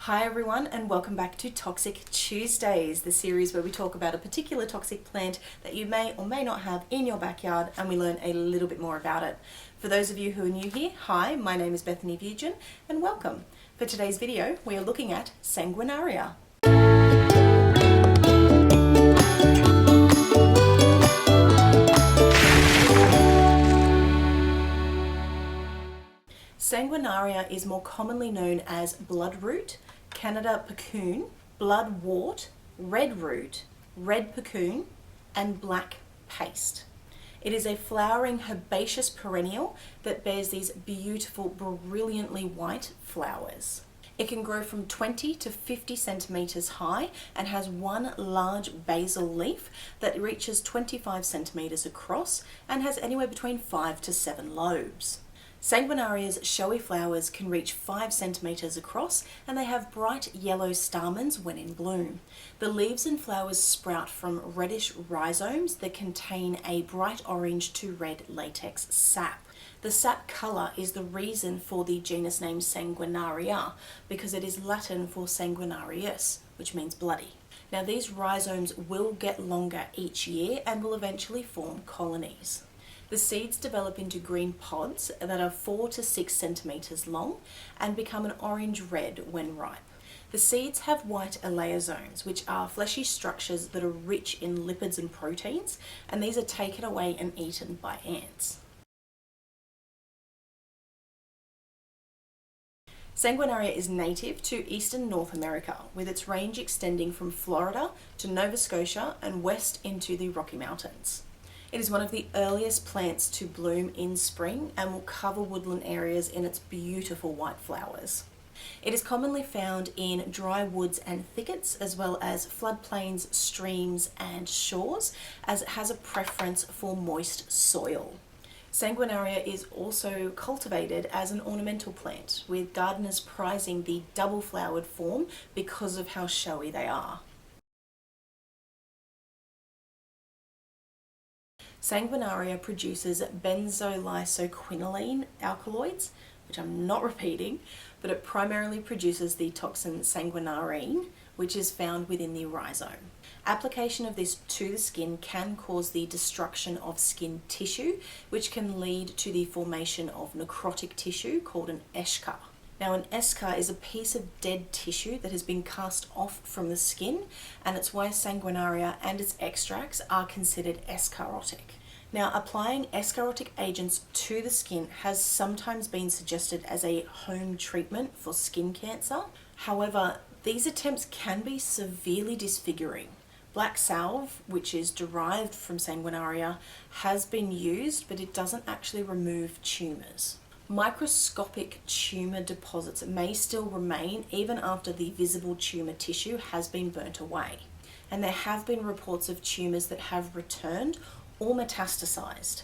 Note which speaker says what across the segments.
Speaker 1: Hi everyone, and welcome back to Toxic Tuesdays, the series where we talk about a particular toxic plant that you may or may not have in your backyard, and we learn a little bit more about it. For those of you who are new here, hi, my name is Bethany.veugen, and welcome. For today's video, we are looking at Sanguinaria. Sanguinaria is more commonly known as bloodroot, Canada puccoon, bloodwort, redroot, red puccoon, and black paste. It is a flowering herbaceous perennial that bears these beautiful, brilliantly white flowers. It can grow from 20 to 50 centimeters high and has one large basal leaf that reaches 25 centimeters across and has anywhere between 5 to 7 lobes. Sanguinaria's showy flowers can reach 5 centimeters across, and they have bright yellow stamens when in bloom. The leaves and flowers sprout from reddish rhizomes that contain a bright orange to red latex sap. The sap colour is the reason for the genus name Sanguinaria, because it is Latin for sanguinarius, which means bloody. Now, these rhizomes will get longer each year and will eventually form colonies. The seeds develop into green pods that are 4 to 6 centimeters long and become an orange-red when ripe. The seeds have white elaiosomes, which are fleshy structures that are rich in lipids and proteins, and these are taken away and eaten by ants. Sanguinaria is native to eastern North America, with its range extending from Florida to Nova Scotia and west into the Rocky Mountains. It is one of the earliest plants to bloom in spring and will cover woodland areas in its beautiful white flowers. It is commonly found in dry woods and thickets, as well as floodplains, streams, and shores, as it has a preference for moist soil. Sanguinaria is also cultivated as an ornamental plant, with gardeners prizing the double-flowered form because of how showy they are. Sanguinaria produces benzolysoquinoline alkaloids, which I'm not repeating, but it primarily produces the toxin sanguinarine, which is found within the rhizome. Application of this to the skin can cause the destruction of skin tissue, which can lead to the formation of necrotic tissue called an eschar. Now, an eschar is a piece of dead tissue that has been cast off from the skin, and it's why Sanguinaria and its extracts are considered escharotic. Now, applying escharotic agents to the skin has sometimes been suggested as a home treatment for skin cancer. However, these attempts can be severely disfiguring. Black salve, which is derived from Sanguinaria, has been used, but it doesn't actually remove tumours. Microscopic tumour deposits may still remain even after the visible tumour tissue has been burnt away. And there have been reports of tumours that have returned or metastasized.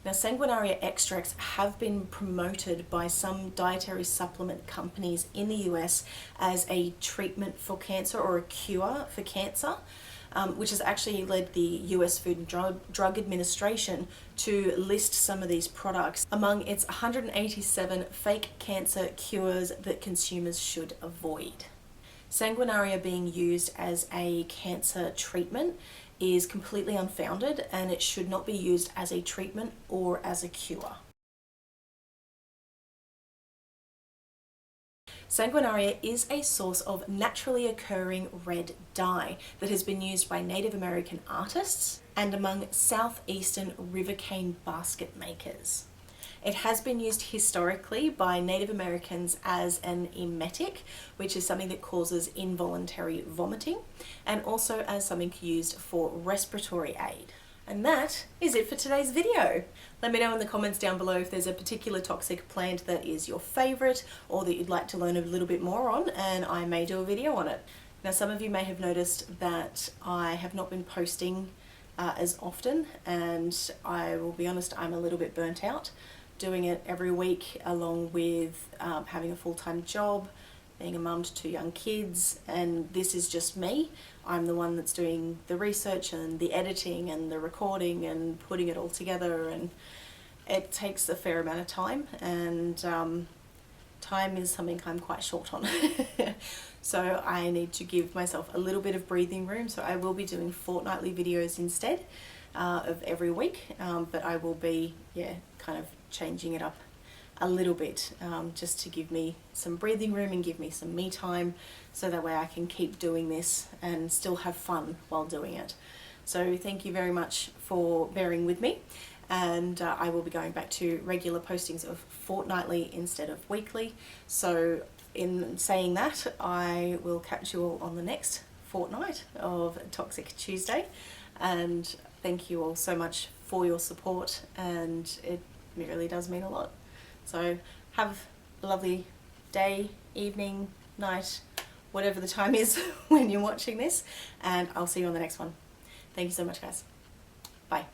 Speaker 1: Now, Sanguinaria extracts have been promoted by some dietary supplement companies in the US as a treatment for cancer or a cure for cancer, which has actually led the US Food and Drug Administration to list some of these products among its 187 fake cancer cures that consumers should avoid. Sanguinaria being used as a cancer treatment is completely unfounded, and it should not be used as a treatment or as a cure. Sanguinaria is a source of naturally occurring red dye that has been used by Native American artists and among southeastern river cane basket makers. It has been used historically by Native Americans as an emetic, which is something that causes involuntary vomiting, and also as something used for respiratory aid. And that is it for today's video. Let me know in the comments down below if there's a particular toxic plant that is your favorite or that you'd like to learn a little bit more on, and I may do a video on it. Now, some of you may have noticed that I have not been posting as often, and I will be honest, I'm a little bit burnt out doing it every week, along with having a full-time job, being a mum to 2 young kids, and this is just me. I'm the one that's doing the research and the editing and the recording and putting it all together, and it takes a fair amount of time, and time is something I'm quite short on. so I need to give myself a little bit of breathing room. So I will be doing fortnightly videos instead of every week, but I will be, kind of changing it up a little bit, just to give me some breathing room and give me some me time, so that way I can keep doing this and still have fun while doing it. So thank you very much for bearing with me, and I will be going back to regular postings of fortnightly instead of weekly. So in saying that, I will catch you all on the next fortnight of Toxic Tuesday, and thank you all so much for your support, and it really does mean a lot. So have a lovely day, evening, night, whatever the time is when you're watching this, and I'll see you on the next one. Thank you so much, guys. Bye.